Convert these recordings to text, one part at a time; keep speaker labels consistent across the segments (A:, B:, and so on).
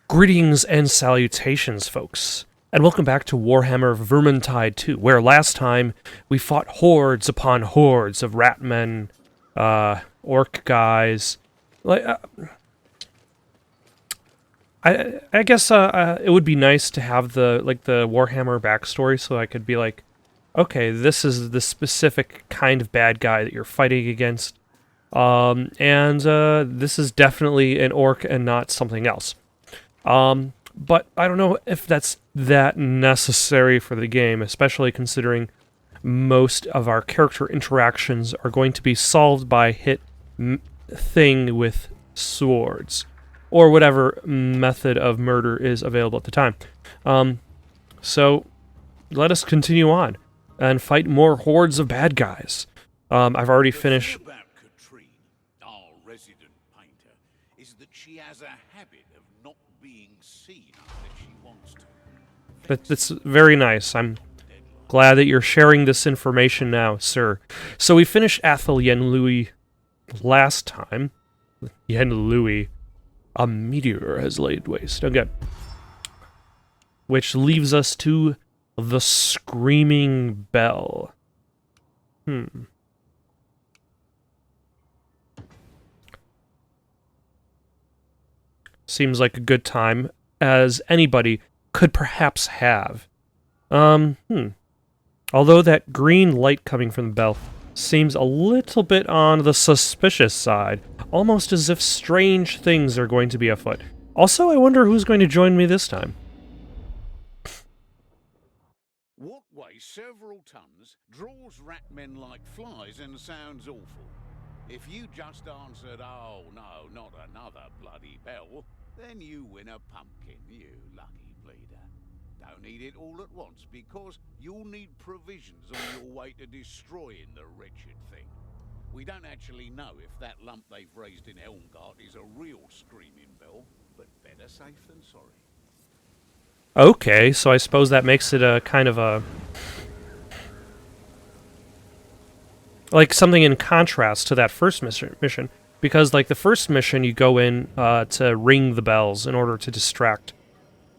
A: Greetings and salutations, folks, and welcome back to Warhammer Vermintide 2, where last time we fought hordes upon hordes of ratmen, orc guys. Like, I guess it would be nice to have the Warhammer backstory, so I could be like, okay, this is the specific kind of bad guy that you're fighting against, and this is definitely an orc and not something else. But I don't know if that's that necessary for the game, especially considering most of our character interactions are going to be solved by hit thing with swords, or whatever method of murder is available at the time. So let us continue on and fight more hordes of bad guys. I've already finished.
B: Our resident painter, is that she has a habit of not being seen unless she wants to.
A: That's very nice. I'm glad that you're sharing this information now, sir. So we finished Athel Yen Louis last time. Yen Louis. A meteor has laid waste. Okay. Which leaves us to the Screaming Bell. Seems like a good time, as anybody could perhaps have. Although that green light coming from the bell seems a little bit on the suspicious side, almost as if strange things are going to be afoot. Also, I wonder who's going to join me this time.
B: What weighs several tons, draws ratmen like flies, and sounds awful? If you just answered, "Oh no, not another bloody bell," then you win a pumpkin, you lucky bleeder. Don't eat it all at once, because you'll need provisions on your way to destroying the wretched thing. We don't actually know if that lump they've raised in Helmgart is a real screaming bell, but better safe than sorry.
A: Okay, so I suppose that makes it a kind of a... like something in contrast to that first mission. Because, like, the first mission, you go in to ring the bells in order to distract.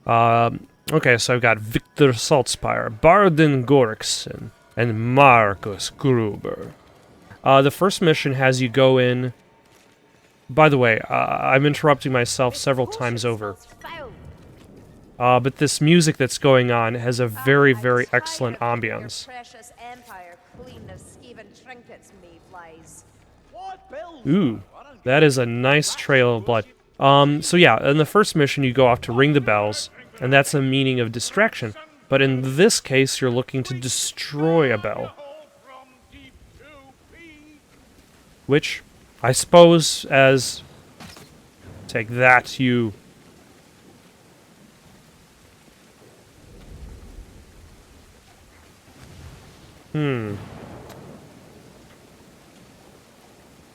A: Okay, so I've got Victor Saltspire, Barden Gorikson, and Marcus Gruber. The first mission has you go in... By the way, I'm interrupting myself several times over. But this music that's going on has a very, very excellent ambience. Ooh, that is a nice trail of blood. So yeah, in the first mission you go off to ring the bells, and that's a meaning of distraction. But in this case, you're looking to destroy a bell. Which, I suppose, as... take that, you...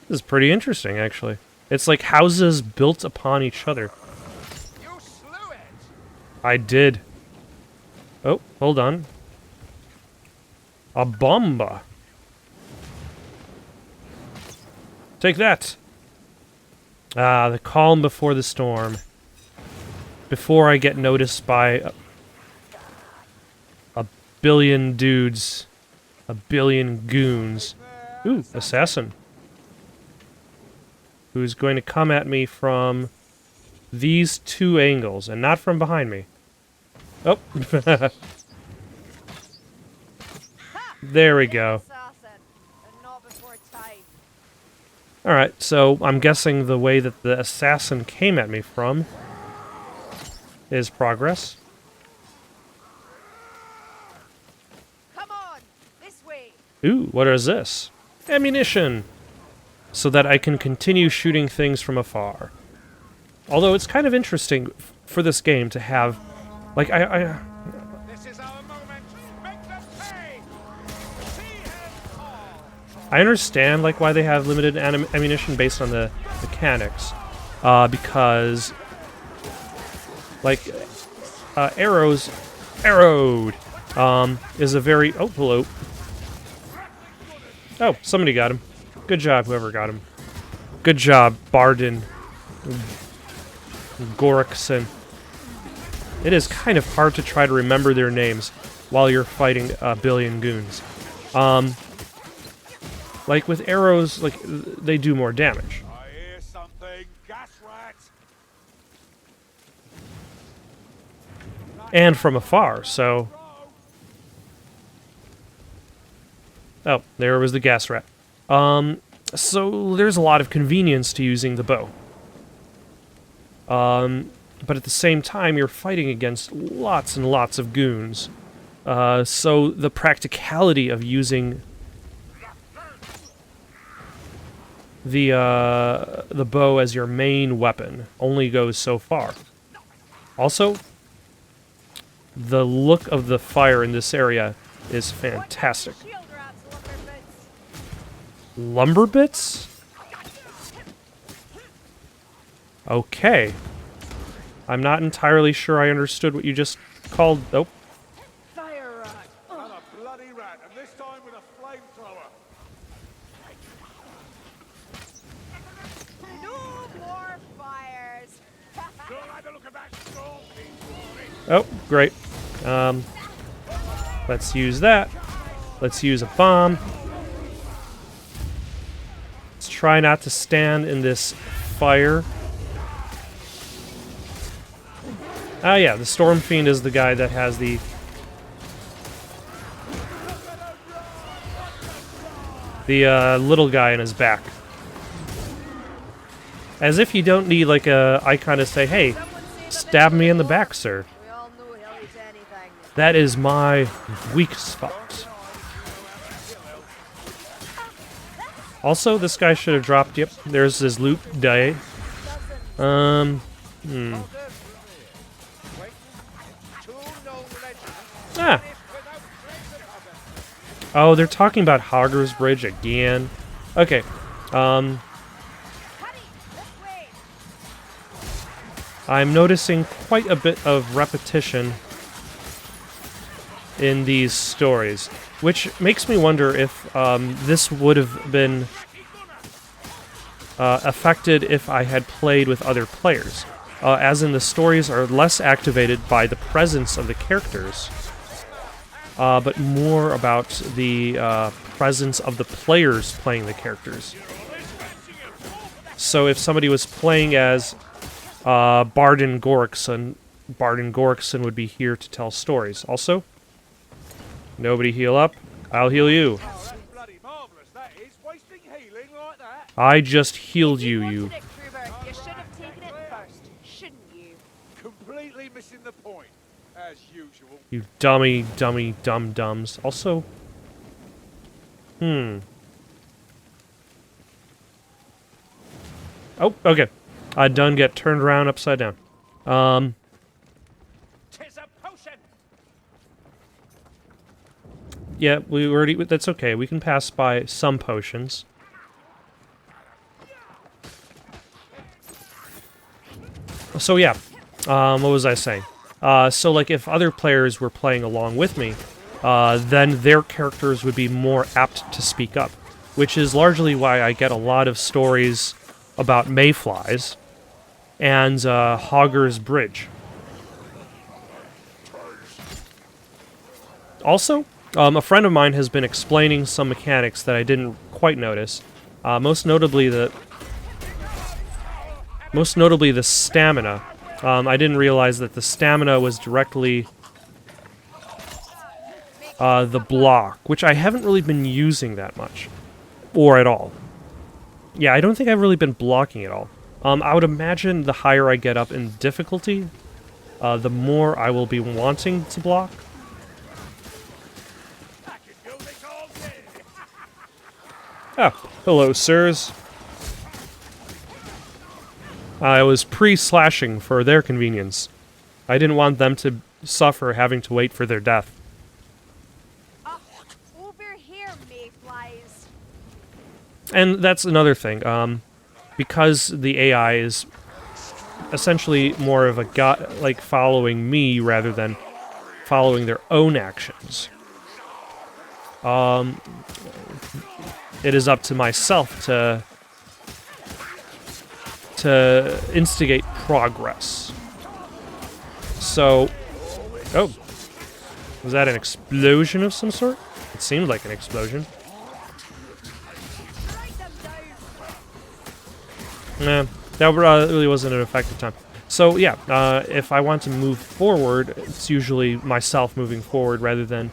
A: This is pretty interesting, actually. It's like houses built upon each other.
B: You slew it!
A: I did. Oh, hold on. A bomba. Take that! Ah, the calm before the storm. Before I get noticed by a billion dudes. A billion goons. Ooh, assassin. Who's going to come at me from these two angles, and not from behind me. Oh. There we go. Alright, so I'm guessing the way that the assassin came at me from is progress.
C: Come on, this way.
A: Ooh, what is this? Ammunition! So that I can continue shooting things from afar. Although it's kind of interesting for this game to have, like,
B: This is our moment. Make them pay. See him fall.
A: I understand, like, why they have limited ammunition based on the mechanics. Because, like, arrowed, is a very... Oh, hello. Oh, somebody got him. Good job, whoever got him. Good job, Barden Gorikson. it is kind of hard to try to remember their names while you're fighting a billion goons. Like with arrows, like they do more damage.
D: I hear something. Gas rats.
A: And from afar, so... Oh, there was the gas rat. So there's a lot of convenience to using the bow. But at the same time, you're fighting against lots and lots of goons. So the practicality of using the bow as your main weapon only goes so far. Also, the look of the fire in this area is fantastic.
C: Shield rats, lumberbits.
A: Lumber bits? Okay. I'm not entirely sure I understood what you just called... Oh.
C: Fire rat.
D: Another bloody rat, and this time with a flamethrower.
C: No more fires.
D: Go have a look at that storm piece.
A: Oh, great. Let's use that. Let's use a bomb. Let's try not to stand in this fire. Ah, yeah, the Storm Fiend is the guy that has the... little guy in his back. As if you don't need, like, a icon to say, hey, stab me in the back, sir.
C: We all know he'll eat anything.
A: That is my weak spot. Also, this guy should have dropped... Yep, there's his loot die. Ah. Oh, they're talking about Hogger's Bridge again. Okay.
C: Cuddy, this way.
A: I'm noticing quite a bit of repetition in these stories, which makes me wonder if this would have been affected if I had played with other players. As in, the stories are less activated by the presence of the characters, but more about the presence of the players playing the characters. So if somebody was playing as Bardin Gorikson would be here to tell stories. Also, nobody heal up. I'll heal you.
D: Bloody marvelous, that is. Wasting healing like that.
A: I just healed you,
C: wanted
A: you.
C: it, Kruber. You should have taken it first, shouldn't you?
D: Completely missing the point, as usual.
A: You dum-dums. Also, Oh, okay. I done get turned around upside down.
D: Tis a potion.
A: Yeah, we already... That's okay. We can pass by some potions. So, yeah. What was I saying? So, like, if other players were playing along with me, then their characters would be more apt to speak up, which is largely why I get a lot of stories about mayflies and Hogger's Bridge. Also, a friend of mine has been explaining some mechanics that I didn't quite notice. Most notably the stamina. I didn't realize that the stamina was directly the block, which I haven't really been using that much, or at all. Yeah, I don't think I've really been blocking at all. I would imagine the higher I get up in difficulty, the more I will be wanting to block. Ah, hello, sirs. I was pre-slashing for their convenience. I didn't want them to suffer having to wait for their death.
C: Over here, mayflies.
A: And that's another thing. Because the AI is essentially more of a god, like following me rather than following their own actions. It is up to myself to instigate progress. So, oh, was that an explosion of some sort? It seemed like an explosion. Nah, that really wasn't an effective time. So yeah, if I want to move forward, it's usually myself moving forward rather than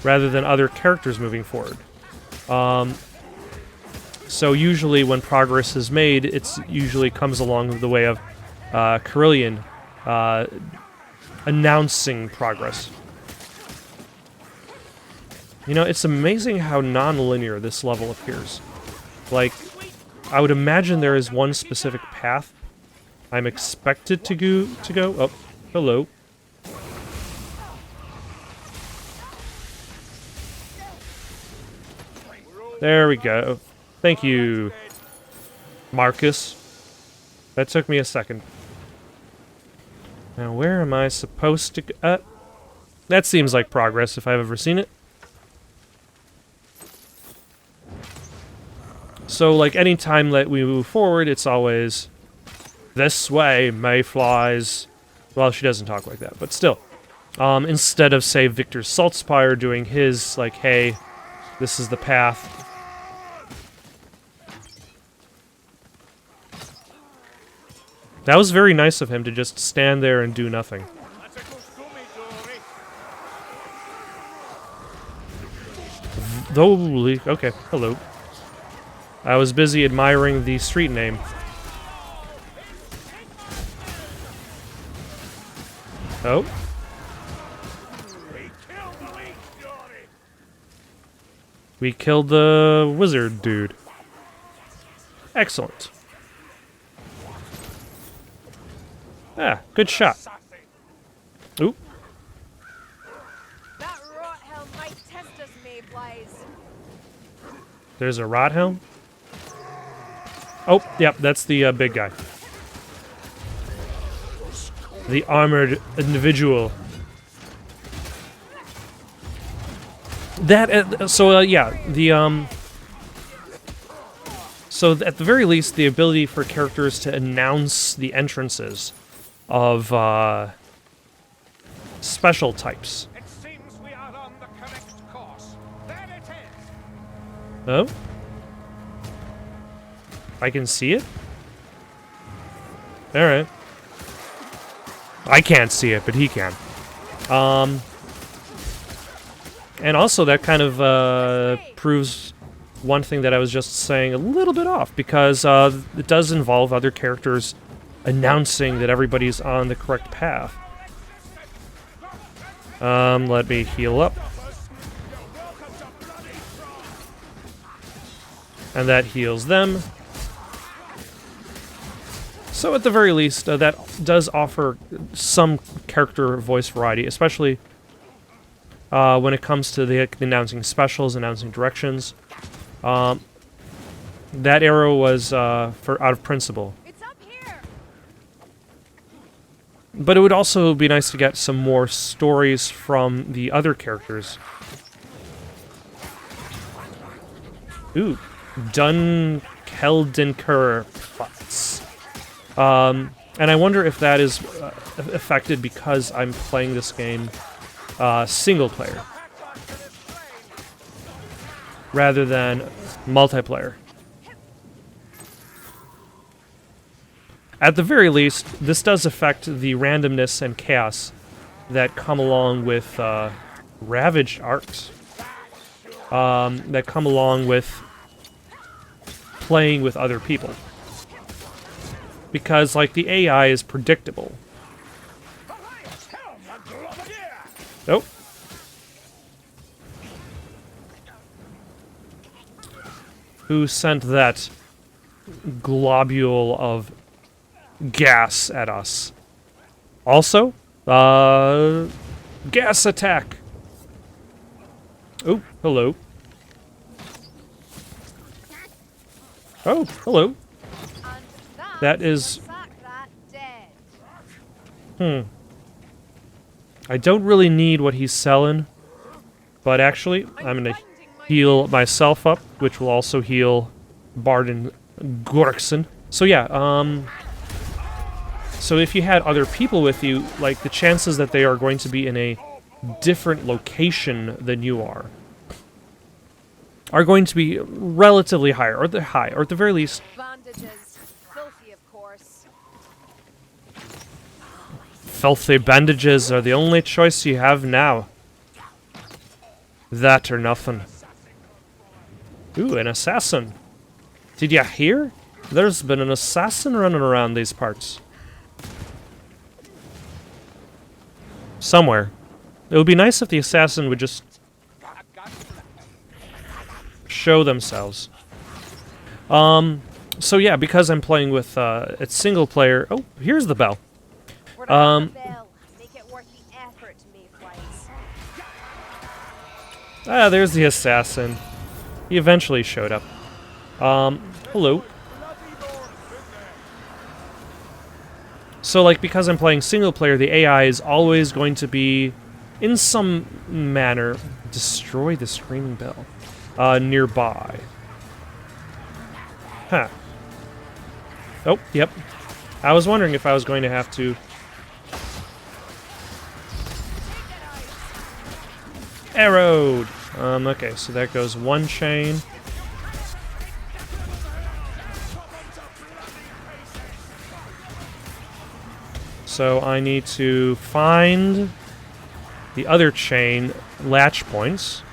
A: other characters moving forward. So usually when progress is made, it's usually comes along the way of Carillion announcing progress. You know, it's amazing how non-linear this level appears. Like, I would imagine there is one specific path I'm expected to go. Oh, hello. There we go. Thank you, Marcus. That took me a second. Now, where am I supposed to go? That seems like progress if I've ever seen it. So, like, any time that we move forward, it's always this way, Mayflies. Well, she doesn't talk like that, but still. Instead of, say, Victor Saltspire doing his, like, hey, this is the path. That was very nice of him to just stand there and do nothing. Holy, okay, hello. I was busy admiring the street name. Oh. We killed the wizard dude. Excellent. Ah, good shot. Oop.
C: That rot helm might test us, Mayflies.
A: There's a rot helm? Oh, yep, that's the big guy. The armored individual. That, yeah, the, so at the very least, the ability for characters to announce the entrances of, special types.
D: It seems we are on the correct course. There it is.
A: Oh? I can see it? Alright. I can't see it, but he can. And also that kind of proves one thing that I was just saying a little bit off, because it does involve other characters announcing that everybody's on the correct path. Let me heal up. And that heals them. So at the very least, that does offer some character voice variety, especially when it comes to the announcing specials, announcing directions. That arrow was for out of principle.
C: It's up here.
A: But it would also be nice to get some more stories from the other characters. Ooh, Dunkeldenker Platz. And I wonder if that is affected because I'm playing this game single player rather than multiplayer. At the very least, this does affect the randomness and chaos that come along with ravaged arcs, that come along with playing with other people. Because, like, the AI is predictable. Oh. Who sent that globule of gas at us? Also, gas attack. Oh, hello. Oh, hello. That is... I don't really need what he's selling, but actually, I'm gonna heal myself up, which will also heal Barden Gorkson. So yeah, So if you had other people with you, like, the chances that they are going to be in a different location than you are going to be relatively higher, or they're high, or at the very least...
C: Bandages. Filthy, of course.
A: Filthy bandages are the only choice you have now. That or nothing. Ooh, an assassin. Did ya hear? There's been an assassin running around these parts. Somewhere. It would be nice if the assassin would just show themselves. So yeah, because I'm playing with it's single player. Oh, here's the bell.
C: We're not the bell. Make it worth the effort, Mayflies.
A: Ah, there's the assassin. He eventually showed up. Hello. So, like, because I'm playing single player, the AI is always going to be, in some manner, destroy the screaming bell nearby. Huh. Oh, yep. I was wondering if I was going to have to... Arrowed! Okay, so that goes one chain. So I need to find the other chain latch points.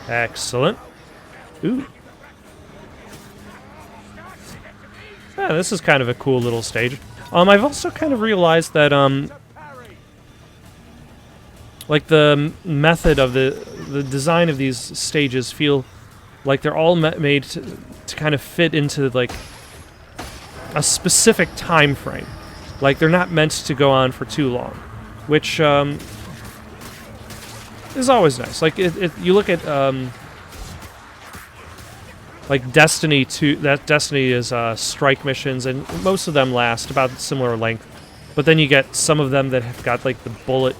A: Excellent. Ooh. Yeah, this is kind of a cool little stage. I've also kind of realized that, like, the method of the design of these stages feel like they're all made to kind of fit into, like, a specific time frame. Like, they're not meant to go on for too long, which is always nice. Like, you look at like Destiny 2. That Destiny is strike missions, and most of them last about similar length. But then you get some of them that have got like the bullet,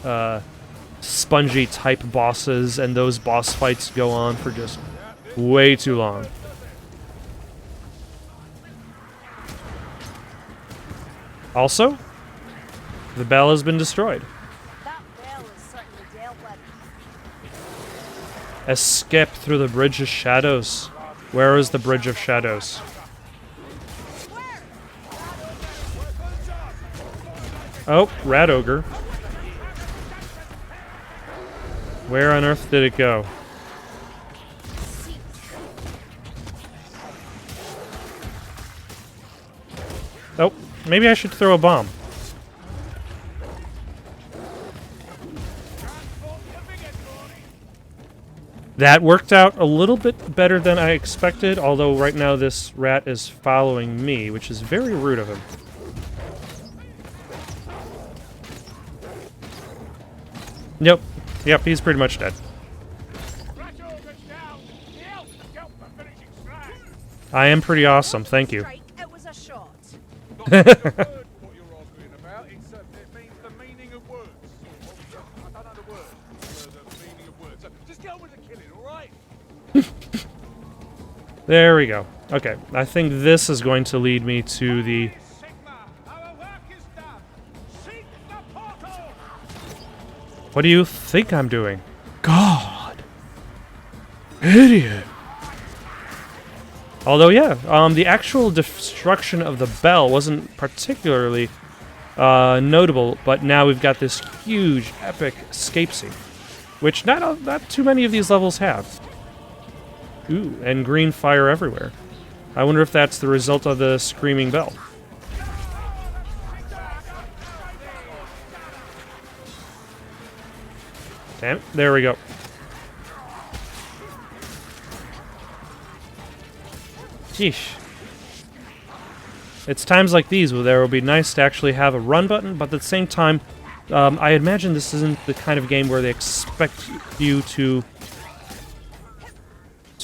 A: spongy type bosses, and those boss fights go on for just way too long. Also, the bell has been destroyed.
C: That bell is certainly dealt with.
A: Escape through the Bridge of Shadows. Where is the Bridge of Shadows? Oh, Rat Ogre. Where on earth did it go? Oh, maybe I should throw a bomb. That worked out a little bit better than I expected, although right now this rat is following me, which is very rude of him. Yep. Yep, he's pretty much dead. I am pretty awesome, thank you.
C: It was a shot.
D: What you're arguing about, it means the meaning of words. I don't know the word. The meaning of words. So just get on with the killing, alright?
A: There we go. Okay, I think this is going to lead me to the...
D: Sigma, our work is done. Seek the portal!
A: What do you think I'm doing? God! Idiot! Although, yeah, the actual destruction of the bell wasn't particularly notable, but now we've got this huge, epic escape scene, which not too many of these levels have. Ooh, and green fire everywhere. I wonder if that's the result of the screaming bell. Damn, there we go. Sheesh. It's times like these where there will be nice to actually have a run button, but at the same time, I imagine this isn't the kind of game where they expect you to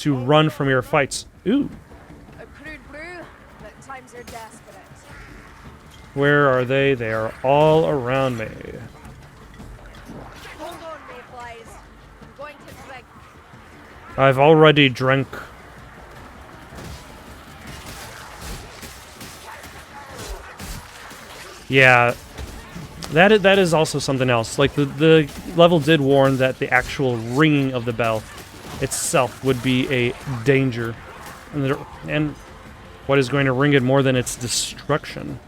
A: run from your fights. Ooh.
C: A crude brew, but times are desperate.
A: Where are they? They are all around me.
C: Hold on, Mayflies. I'm going to drink.
A: I've already drank. Yeah, that is also something else. Like, the level did warn that the actual ringing of the bell itself would be a danger. And what is going to ring it more than its destruction?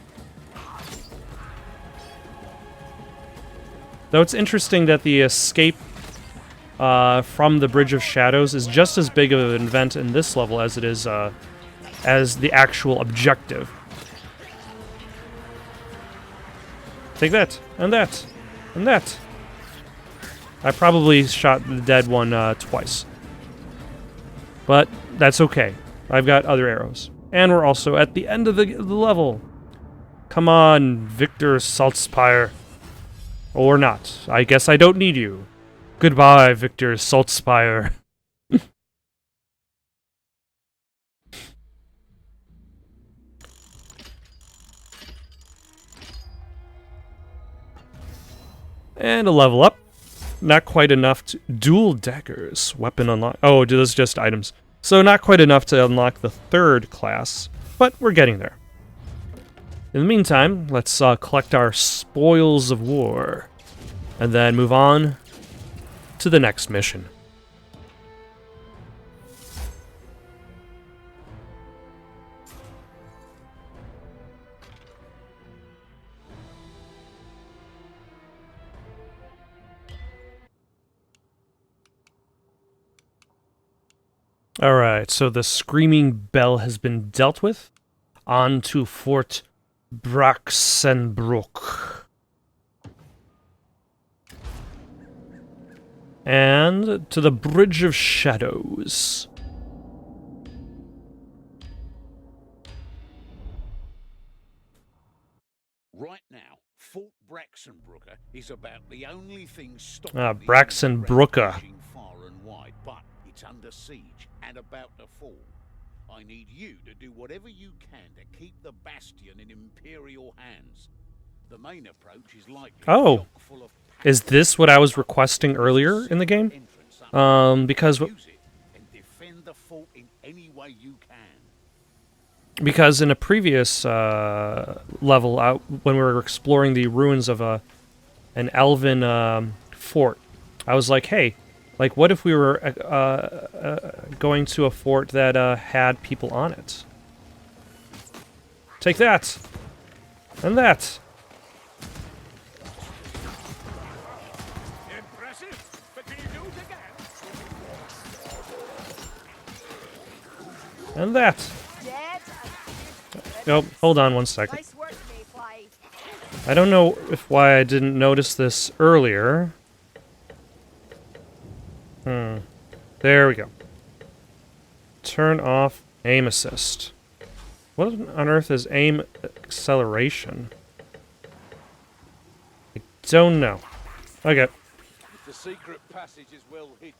A: Though it's interesting that the escape from the Bridge of Shadows is just as big of an event in this level as it is as the actual objective. Take that, and that, and that. I probably shot the dead one twice. But that's okay. I've got other arrows. And we're also at the end of the level. Come on, Victor Saltspire. Or not. I guess I don't need you. Goodbye, Victor Saltspire. And a level up. Not quite enough to... Dual daggers. Weapon unlock... Oh, those are just items. So not quite enough to unlock the third class. But we're getting there. In the meantime, let's collect our spoils of war. And then move on to the next mission. Alright, so the Screaming Bell has been dealt with. On to Fort Brachsenbruke. And to the Bridge of Shadows.
B: Right now, Fort Brachsenbruke is about the only thing stopping
A: Brachsenbruke.
B: far and wide, but it's under siege and about to fall. I need you to do whatever you can to keep the bastion in Imperial hands. The main approach is likely
A: Oh, is this what I was requesting earlier in the game? Because in a previous level, out when we were exploring the ruins of an elven fort, I was like, hey, like, what if we were going to a fort that had people on it? Take that! And that!
D: Impressive, but can you do it again?
A: And that!
C: Dead.
A: Oh, hold on one second.
C: Nice work, Mayfly.
A: I don't know why I didn't notice this earlier. There we go. Turn off aim assist. What on earth is aim acceleration? I don't know. Okay.
D: If the secret passage is well hidden,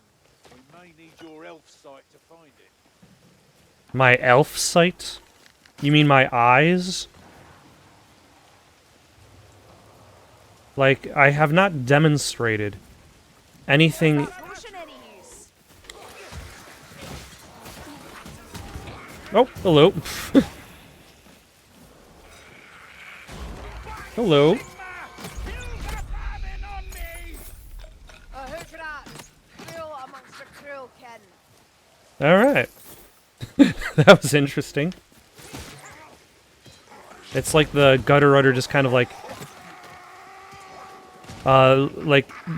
D: we may need your elf sight to find it.
A: My elf sight? You mean my eyes? Like, I have not demonstrated anything...
C: Potion any use?
A: Oh, hello. Hello.
C: A hook rat. Cruel amongst the cruel kin.
A: Alright. That was interesting. It's like the gutter rudder just kind of like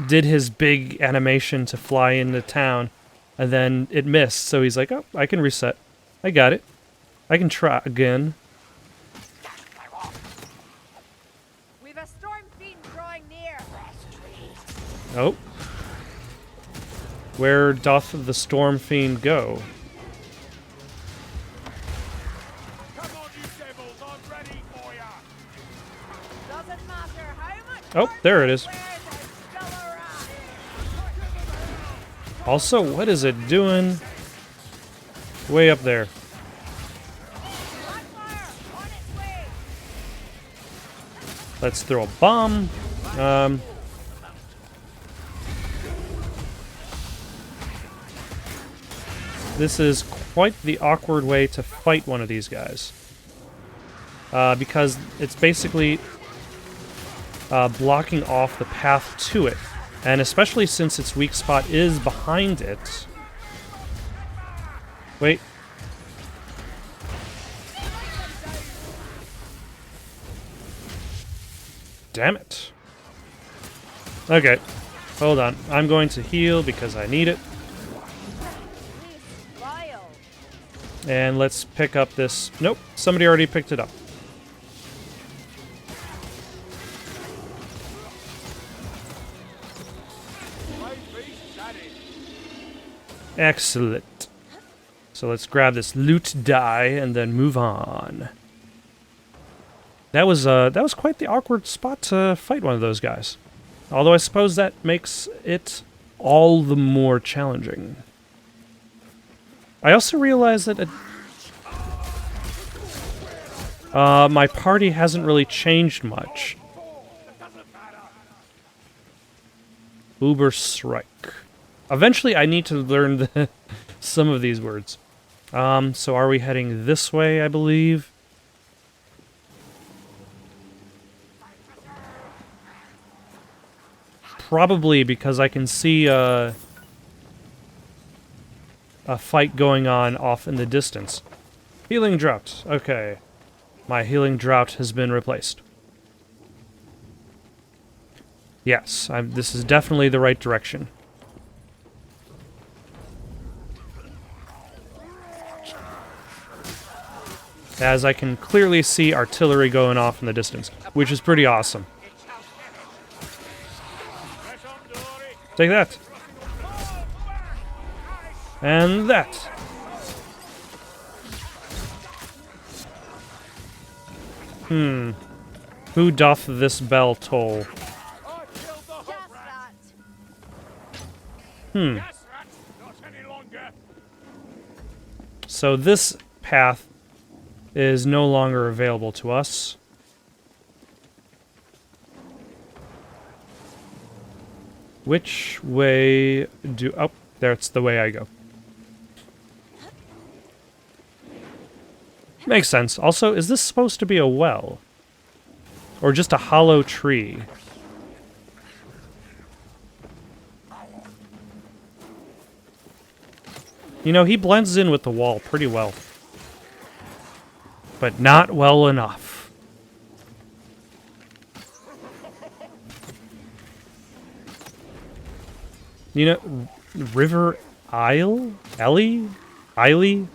A: did his big animation to fly into town, and then it missed, so he's like, oh, I can reset. I got it. I can try again.
C: We've a storm fiend drawing near.
A: Oh. Where doth the storm fiend go?
D: Come on, you devils, I'm ready for ya!
C: Doesn't matter how much.
A: Oh, there it is.
C: Where's it? Still a rat.
A: Also, what is it doing way up there?
C: Blackfire on its way.
A: Let's throw a bomb. This is quite the awkward way to fight one of these guys. Because it's basically blocking off the path to it. And especially since its weak spot is behind it... Wait. Damn it. Okay. Hold on. I'm going to heal because I need it. And let's pick up this... Nope. Somebody already picked it up. Excellent. So let's grab this loot die and then move on. That was quite the awkward spot to fight one of those guys. Although I suppose that makes it all the more challenging. I also realized that my party hasn't really changed much. Uber Strike. Eventually I need to learn some of these words. So are we heading this way, I believe? Probably because I can see a fight going on off in the distance. Healing drought. Okay. My healing drought has been replaced. Yes, this is definitely the right direction. As I can clearly see artillery going off in the distance, which is pretty awesome. Take that. And that. Who doth this bell toll? So this path is no longer available to us. Which way do... Oh, that's the way I go. Makes sense. Also, is this supposed to be a well? Or just a hollow tree? You know, he blends in with the wall pretty well. But not well enough. You know, River Isle? Ellie? Eiley?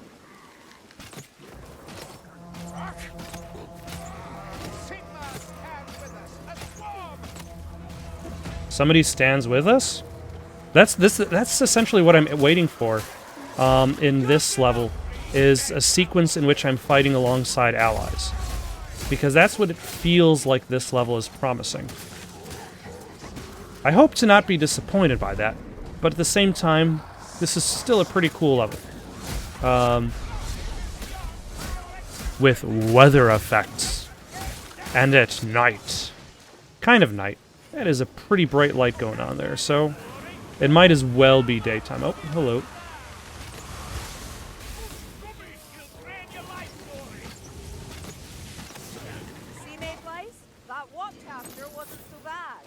A: Somebody stands with us? That's essentially what I'm waiting for in this level, is a sequence in which I'm fighting alongside allies. Because that's what it feels like this level is promising. I hope to not be disappointed by that, but at the same time, this is still a pretty cool level. With weather effects. And at night. Kind of night. That is a pretty bright light going on there, so it might as well be daytime. Oh, hello.
C: See me, place? That walk after wasn't so bad.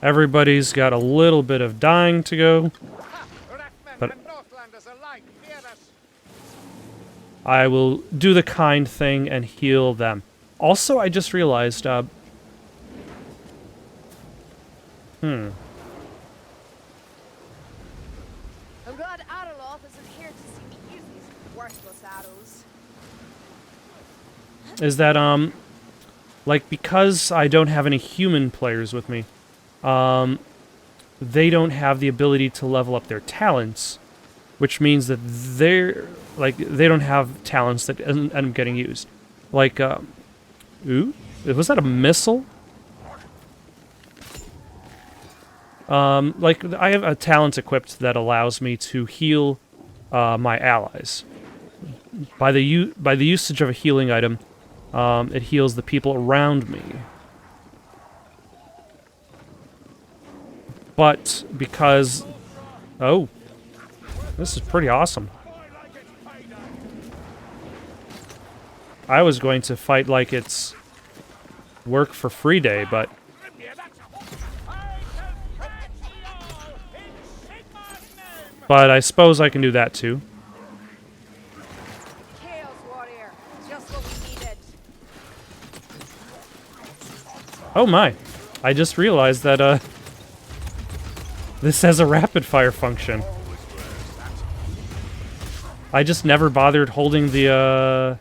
A: Everybody's got a little bit of dying to go. But I will do the kind thing and heal them. Also, I just realized, I'm
C: glad Adaloth isn't here to see me use these worthless arrows.
A: is that, like, because I don't have any human players with me, they don't have the ability to level up their talents, which means that they don't have talents that end up getting used. Like, ooh, was that a missile? Like, I have a talent equipped that allows me to heal my allies. By the usage of a healing item, it heals the people around me. But because... Oh. This is pretty awesome. I was going to fight like it's work for free day, but I suppose I can do that too.
C: Chaos warrior, just what we needed.
A: Oh my. I just realized that this has a rapid fire function. I just never bothered holding the
D: Another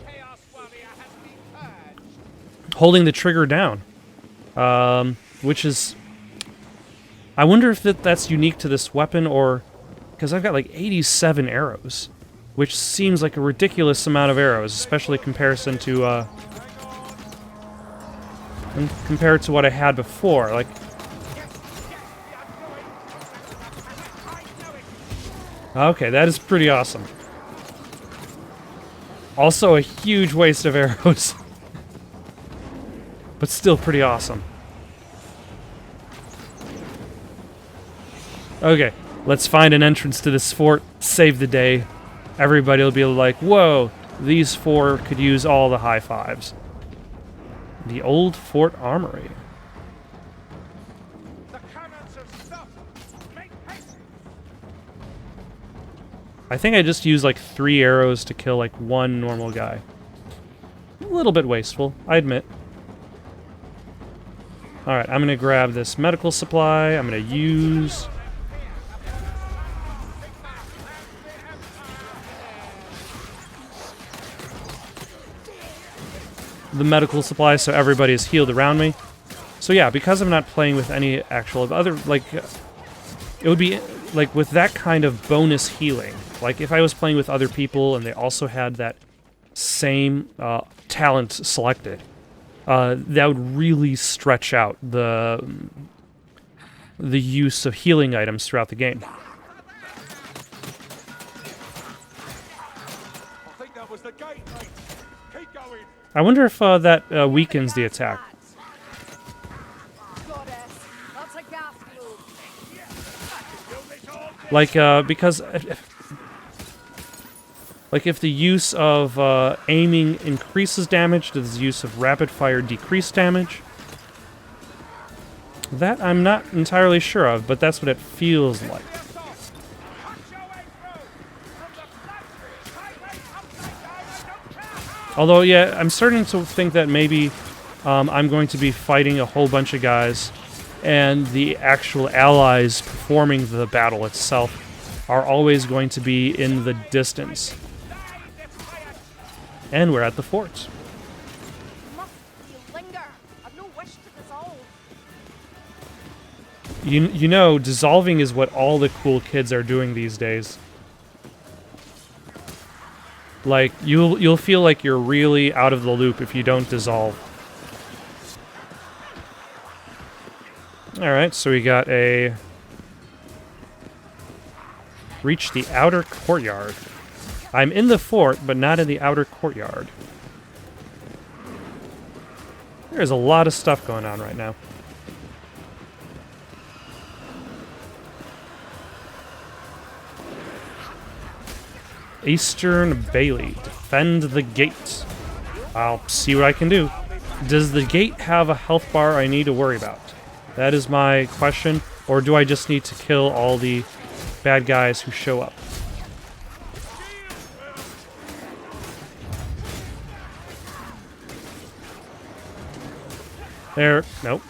D: chaos warrior has been purged.
A: holding the trigger down. Which is, I wonder if that's unique to this weapon, or because I've got like 87 arrows, which seems like a ridiculous amount of arrows, especially compared to what I had before. Like, okay, that is pretty awesome. Also, a huge waste of arrows, but still pretty awesome. Okay, let's find an entrance to this fort, save the day. Everybody will be like, whoa, these four could use all the high fives. The old fort armory.
D: The cannons have stopped. Make haste.
A: I think I just used like 3 arrows to kill like 1 normal guy. A little bit wasteful, I admit. Alright, I'm gonna grab this medical supply. I'm gonna use the medical supply so everybody is healed around me. So yeah, because I'm not playing with any actual other, like, it would be, like, with that kind of bonus healing, like, if I was playing with other people and they also had that same talent selected, that would really stretch out the use of healing items throughout the game.
D: I think that was the gate, mate. Keep going.
A: I wonder if that weakens the attack.
C: Goddess, that's a gas globe.
A: Like, because like if the use of aiming increases damage, does the use of rapid fire decrease damage? That I'm not entirely sure of, but that's what it feels like. Although, yeah, I'm starting to think that maybe I'm going to be fighting a whole bunch of guys, and the actual allies performing the battle itself are always going to be in the distance. And we're at the fort.
C: Must be linger. I've no wish to dissolve.
A: You know, dissolving is what all the cool kids are doing these days. Like, you'll feel like you're really out of the loop if you don't dissolve. Alright, so we got a... Reach the outer courtyard. I'm in the fort, but not in the outer courtyard. There's a lot of stuff going on right now. Eastern Bailey. Defend the gate. I'll see what I can do. Does the gate have a health bar I need to worry about? That is my question. Or do I just need to kill all the bad guys who show up? There. Nope.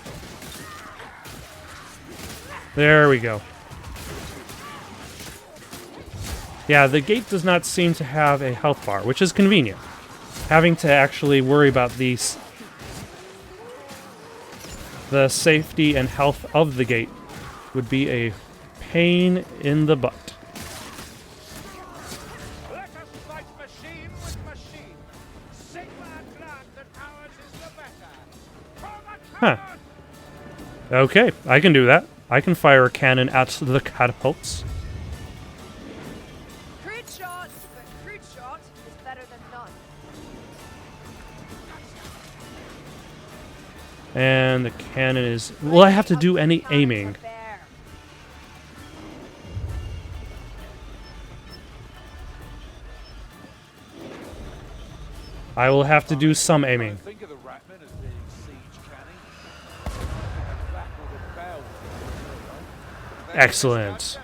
A: There we go. Yeah, the gate does not seem to have a health bar, which is convenient. Having to actually worry about the safety and health of the gate would be a pain in the butt.
D: Let us fight machine with machine. Sigma and glad that ours is the better. From a
A: Huh.
D: cannon!
A: Okay, I can do that. I can fire a cannon at the catapults.
C: Crude shot, but crude shot is better than none.
A: And the cannon is... Will I have to do any aiming? I will have to do some aiming.
D: Think of the Ratmen as being siege cannon. That would have failed.
A: Excellent.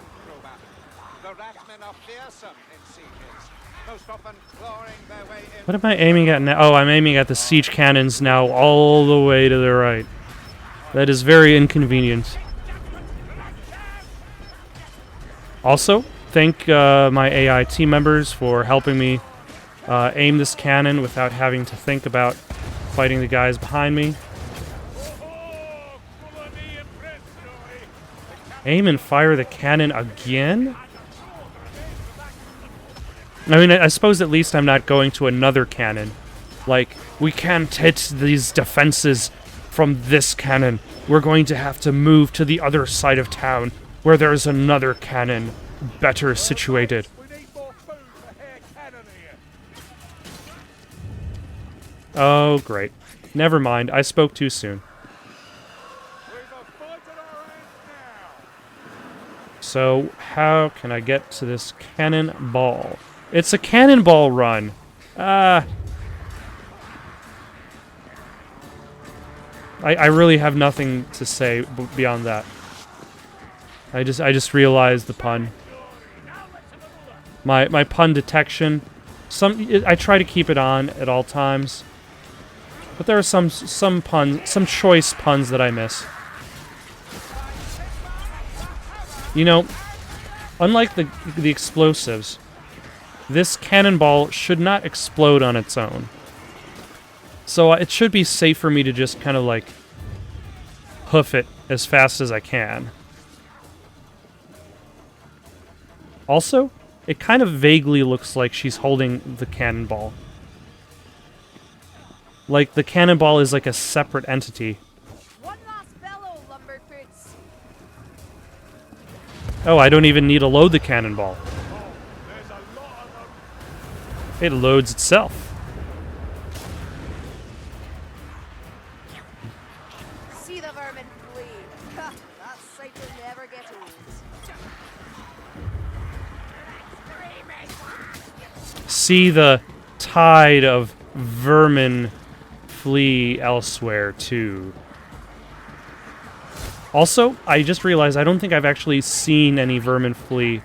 E: The Ratmen are fearsome in sieges, most often clawing their way in.
A: What am I aiming at now? Oh, I'm aiming at the siege cannons now all the way to the right. That is very inconvenient. Also, thank my AI team members for helping me aim this cannon without having to think about fighting the guys behind me. Aim and fire the cannon again? I mean, I suppose at least I'm not going to another cannon. Like, we can't hit these defenses from this cannon. We're going to have to move to the other side of town, where there's another cannon better situated.
D: We need more food for Herr Cannon here.
A: Oh, great. Never mind, I spoke too soon.
D: We've a fight at our hands now.
A: So, how can I get to this cannonball? It's a cannonball run. I really have nothing to say beyond that. I just realized the pun. My pun detection. I try to keep it on at all times, but there are some choice puns that I miss. You know, unlike the explosives, this cannonball should not explode on its own. So it should be safe for me to just kind of like hoof it as fast as I can. Also, it kind of vaguely looks like she's holding the cannonball. Like the cannonball is like a separate entity.
C: One last bellow, lumberfoots.
A: Oh, I don't even need to load the cannonball.
D: There's a lot of them.
A: It loads itself.
C: See the vermin flee. Ha, that sight will never get old.
A: See the tide of vermin flee elsewhere, too. Also, I just realized I don't think I've actually seen any vermin flee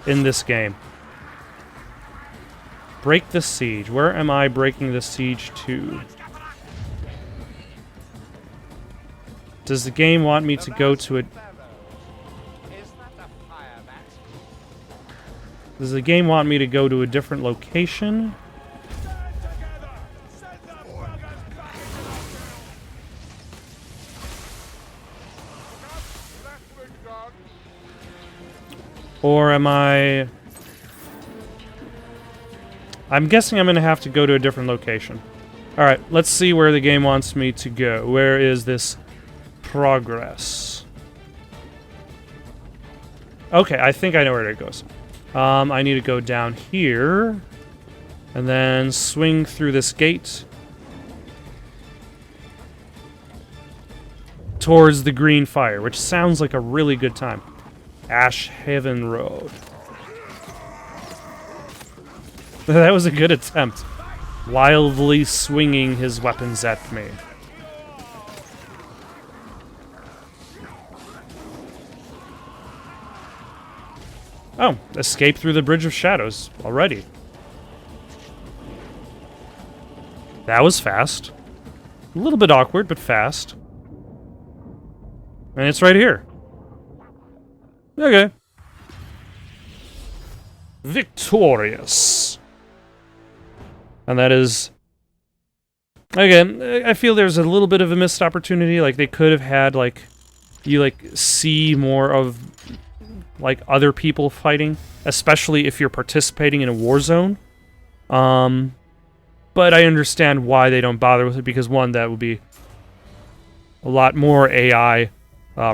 A: in this game. Break the siege. Where am I breaking the siege to? Does the game want me to go to a...
E: Is that a fire bat?
A: Does the game want me to go to a different location? Or am I... I'm guessing I'm going to have to go to a different location. Alright, let's see where the game wants me to go. Where is this progress? Okay, I think I know where it goes. I need to go down here. And then swing through this gate. Towards the green fire, which sounds like a really good time. Ash Haven Road. That was a good attempt. Wildly swinging his weapons at me. Oh, escape through the Bridge of Shadows already. That was fast. A little bit awkward, but fast. And it's right here. Okay. Victorious. And that is... Again, I feel there's a little bit of a missed opportunity. Like, they could have had, like... You, like, see more of, like, other people fighting. Especially if you're participating in a war zone. But I understand why they don't bother with it. Because, one, that would be a lot more AI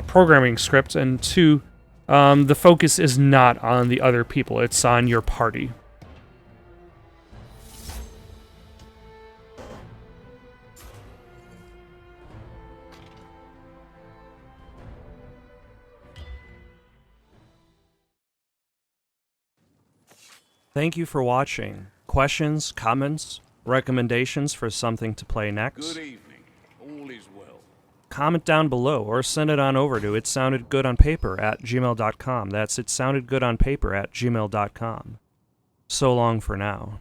A: programming script. And two, the focus is not on the other people. It's on your party. Thank you for watching. questions, comments, recommendations for something to play next?
B: Good evening. All is well.
A: Comment down below or send it on over to itsoundedgoodonpaper@gmail.com. That's itsoundedgoodonpaper@gmail.com. So long for now.